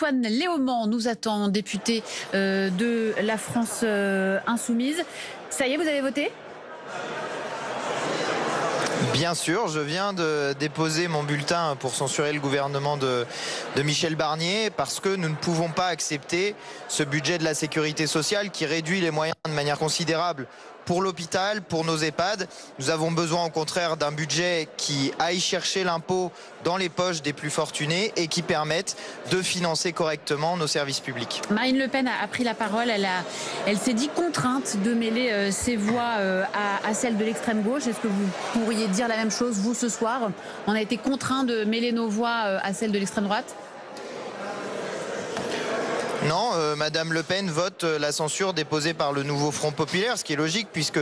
Antoine Léaumont nous attend, député de la France Insoumise. Ça y est, vous avez voté ? Bien sûr, je viens de déposer mon bulletin pour censurer le gouvernement de Michel Barnier parce que nous ne pouvons pas accepter ce budget de la sécurité sociale qui réduit les moyens de manière considérable pour l'hôpital, pour nos EHPAD. Nous avons besoin au contraire d'un budget qui aille chercher l'impôt dans les poches des plus fortunés et qui permette de financer correctement nos services publics. Marine Le Pen a pris la parole, elle s'est dit contrainte de mêler ses voix à celles de l'extrême gauche. Est-ce que vous pourriez dire la même chose, vous, ce soir ? On a été contraints de mêler nos voix à celles de l'extrême droite ? Non, Madame Le Pen vote la censure déposée par le nouveau Front Populaire, ce qui est logique puisque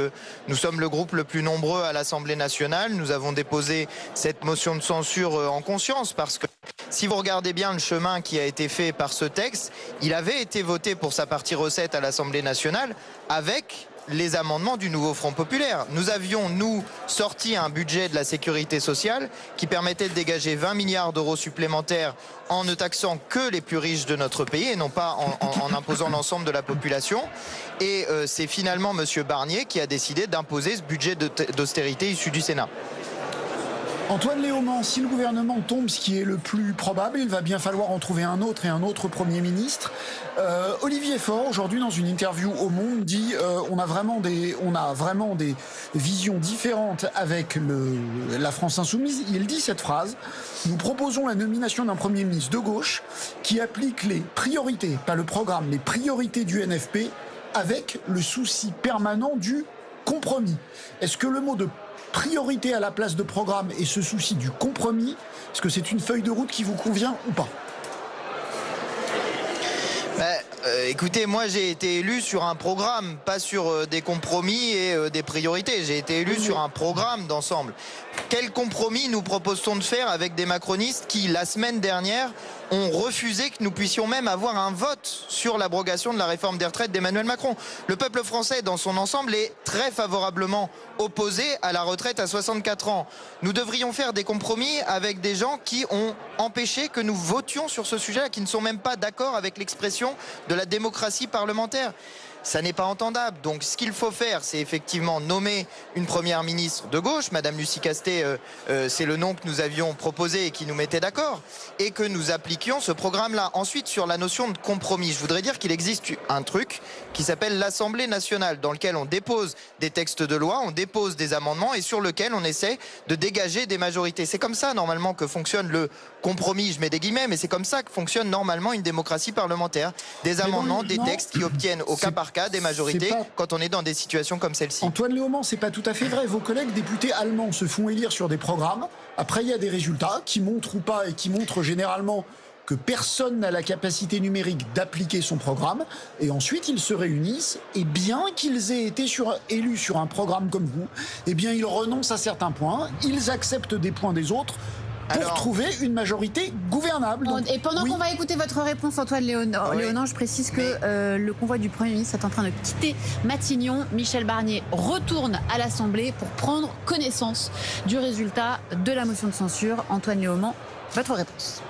nous sommes le groupe le plus nombreux à l'Assemblée nationale. Nous avons déposé cette motion de censure en conscience parce que si vous regardez bien le chemin qui a été fait par ce texte, il avait été voté pour sa partie recette à l'Assemblée nationale avec les amendements du nouveau Front Populaire. Nous avions, nous, sorti un budget de la sécurité sociale qui permettait de dégager 20 milliards d'euros supplémentaires en ne taxant que les plus riches de notre pays et non pas en imposant l'ensemble de la population. Et c'est finalement M. Barnier qui a décidé d'imposer ce budget d'austérité issu du Sénat. Antoine Léaumont, si le gouvernement tombe, ce qui est le plus probable, il va bien falloir en trouver un autre et un autre Premier ministre. Olivier Faure, aujourd'hui, dans une interview au Monde, dit on a vraiment des visions différentes avec la France Insoumise. Il dit cette phrase: nous proposons la nomination d'un Premier ministre de gauche qui applique les priorités, pas le programme, les priorités du NFP avec le souci permanent du compromis. Est-ce que le mot de priorité à la place de programme et ce souci du compromis, est-ce que c'est une feuille de route qui vous convient ou pas ? Écoutez, moi j'ai été élu sur un programme, pas sur des compromis et des priorités. J'ai été élu sur un programme d'ensemble. Quel compromis nous propose-t-on de faire avec des macronistes qui, la semaine dernière, ont refusé que nous puissions même avoir un vote sur l'abrogation de la réforme des retraites d'Emmanuel Macron? Le peuple français, dans son ensemble, est très favorablement opposé à la retraite à 64 ans. Nous devrions faire des compromis avec des gens qui ont empêché que nous votions sur ce sujet, qui ne sont même pas d'accord avec l'expression de la démocratie parlementaire. Ça n'est pas entendable. Donc ce qu'il faut faire, c'est effectivement nommer une première ministre de gauche. Madame Lucie Castet, c'est le nom que nous avions proposé et qui nous mettait d'accord, et que nous appliquions ce programme-là. Ensuite, sur la notion de compromis, je voudrais dire qu'il existe un truc qui s'appelle l'Assemblée nationale, dans lequel on dépose des textes de loi, on dépose des amendements et sur lequel on essaie de dégager des majorités. C'est comme ça, normalement, que fonctionne le compromis, je mets des guillemets, mais c'est comme ça que fonctionne normalement une démocratie parlementaire. Des amendements, des textes qui obtiennent au cas par cas des majorités quand on est dans des situations comme celle-ci. Antoine Léaumont, c'est pas tout à fait vrai. Vos collègues députés allemands se font élire sur des programmes. Après, il y a des résultats qui montrent ou pas, et qui montrent généralement que personne n'a la capacité numérique d'appliquer son programme. Et ensuite, ils se réunissent. Et bien qu'ils aient été élus sur un programme comme vous, eh bien, ils renoncent à certains points. Ils acceptent des points des autres pour trouver une majorité gouvernable. Donc, et pendant qu'on va écouter votre réponse, Antoine Léaumont, je précise que le convoi du Premier ministre est en train de quitter Matignon. Michel Barnier retourne à l'Assemblée pour prendre connaissance du résultat de la motion de censure. Antoine Léaumont, votre réponse.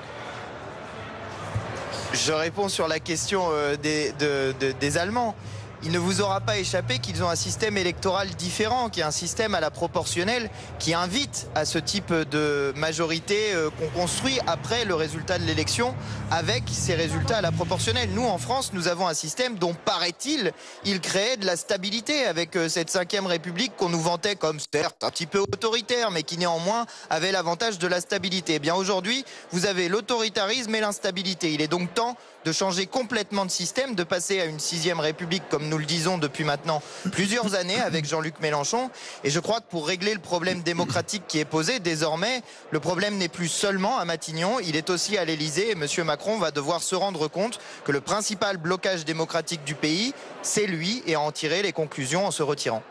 Je réponds sur la question des Allemands. Il ne vous aura pas échappé qu'ils ont un système électoral différent, qui est un système à la proportionnelle, qui invite à ce type de majorité qu'on construit après le résultat de l'élection, avec ces résultats à la proportionnelle. Nous, en France, nous avons un système dont, paraît-il, il créait de la stabilité avec cette 5e République qu'on nous vantait comme, certes, un petit peu autoritaire, mais qui néanmoins avait l'avantage de la stabilité. Eh bien, aujourd'hui, vous avez l'autoritarisme et l'instabilité. Il est donc temps de changer complètement de système, de passer à une 6e République, comme nous le disons depuis maintenant plusieurs années avec Jean-Luc Mélenchon. Et je crois que pour régler le problème démocratique qui est posé, désormais, le problème n'est plus seulement à Matignon, il est aussi à l'Élysée. Et M. Macron va devoir se rendre compte que le principal blocage démocratique du pays, c'est lui, et en tirer les conclusions en se retirant.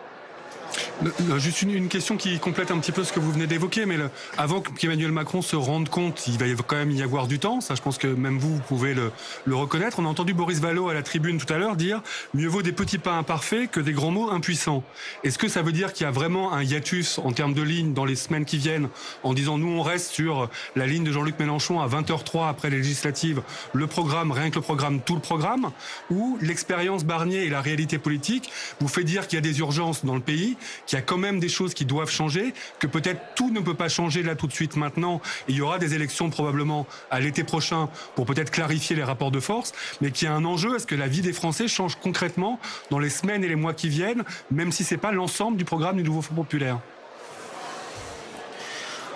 Juste une question qui complète un petit peu ce que vous venez d'évoquer, mais avant qu'Emmanuel Macron se rende compte, il va quand même y avoir du temps, ça je pense que même vous pouvez le reconnaître. On a entendu Boris Vallaud à la tribune tout à l'heure dire « mieux vaut des petits pas imparfaits que des grands mots impuissants ». Est-ce que ça veut dire qu'il y a vraiment un hiatus en termes de ligne dans les semaines qui viennent, en disant nous on reste sur la ligne de Jean-Luc Mélenchon à 20h03 après les législatives, le programme, rien que le programme, tout le programme, ou l'expérience Barnier et la réalité politique vous fait dire qu'il y a des urgences dans le pays, qu'il y a quand même des choses qui doivent changer, que peut-être tout ne peut pas changer là tout de suite maintenant. Il y aura des élections probablement à l'été prochain pour peut-être clarifier les rapports de force, mais qu'il y a un enjeu, est-ce que la vie des Français change concrètement dans les semaines et les mois qui viennent, même si c'est pas l'ensemble du programme du nouveau Front populaire?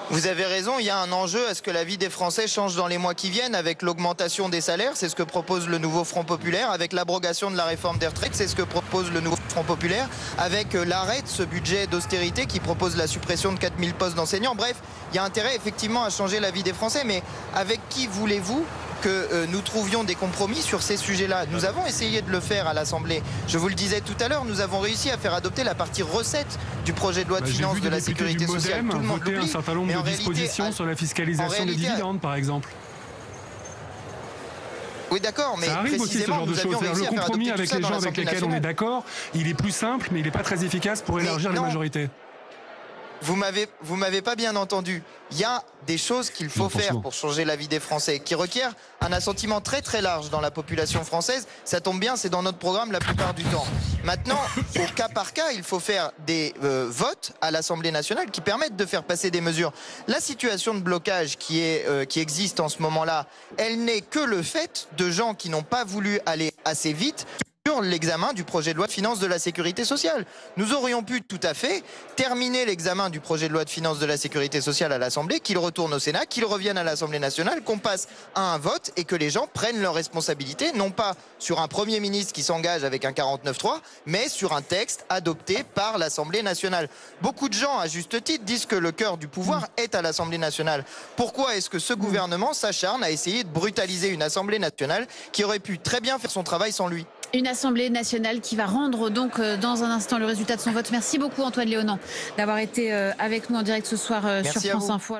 Vous avez raison, il y a un enjeu à ce que la vie des Français change dans les mois qui viennent avec l'augmentation des salaires, c'est ce que propose le nouveau Front populaire, avec l'abrogation de la réforme des retraites, c'est ce que propose le nouveau Front populaire, avec l'arrêt de ce budget d'austérité qui propose la suppression de 4000 postes d'enseignants. Bref, il y a intérêt effectivement à changer la vie des Français, mais avec qui voulez-vous que nous trouvions des compromis sur ces sujets-là? Nous avons essayé de le faire à l'Assemblée. Je vous le disais tout à l'heure, nous avons réussi à faire adopter la partie recette du projet de loi de finances de la sécurité sociale. Tout le monde l'oublie. Un certain nombre de dispositions sur la fiscalisation des dividendes, par exemple. Oui, d'accord, mais ça arrive aussi ce genre de choses. Le compromis avec les gens avec lesquels on est d'accord, il est plus simple, mais il n'est pas très efficace pour élargir les majorités. Vous m'avez pas bien entendu. Il y a des choses qu'il faut faire pour changer la vie des Français, qui requièrent un assentiment très très large dans la population française. Ça tombe bien, c'est dans notre programme la plupart du temps. Maintenant, au cas par cas, il faut faire des votes à l'Assemblée nationale qui permettent de faire passer des mesures. La situation de blocage qui existe en ce moment-là, elle n'est que le fait de gens qui n'ont pas voulu aller assez vite sur l'examen du projet de loi de finances de la sécurité sociale. Nous aurions pu tout à fait terminer l'examen du projet de loi de finances de la sécurité sociale à l'Assemblée, qu'il retourne au Sénat, qu'il revienne à l'Assemblée nationale, qu'on passe à un vote et que les gens prennent leurs responsabilités, non pas sur un Premier ministre qui s'engage avec un 49.3, mais sur un texte adopté par l'Assemblée nationale. Beaucoup de gens, à juste titre, disent que le cœur du pouvoir est à l'Assemblée nationale. Pourquoi est-ce que ce gouvernement s'acharne à essayer de brutaliser une Assemblée nationale qui aurait pu très bien faire son travail sans lui ? Une Assemblée nationale qui va rendre donc dans un instant le résultat de son vote. Merci beaucoup Antoine Léaunant d'avoir été avec nous en direct ce soir sur France Info.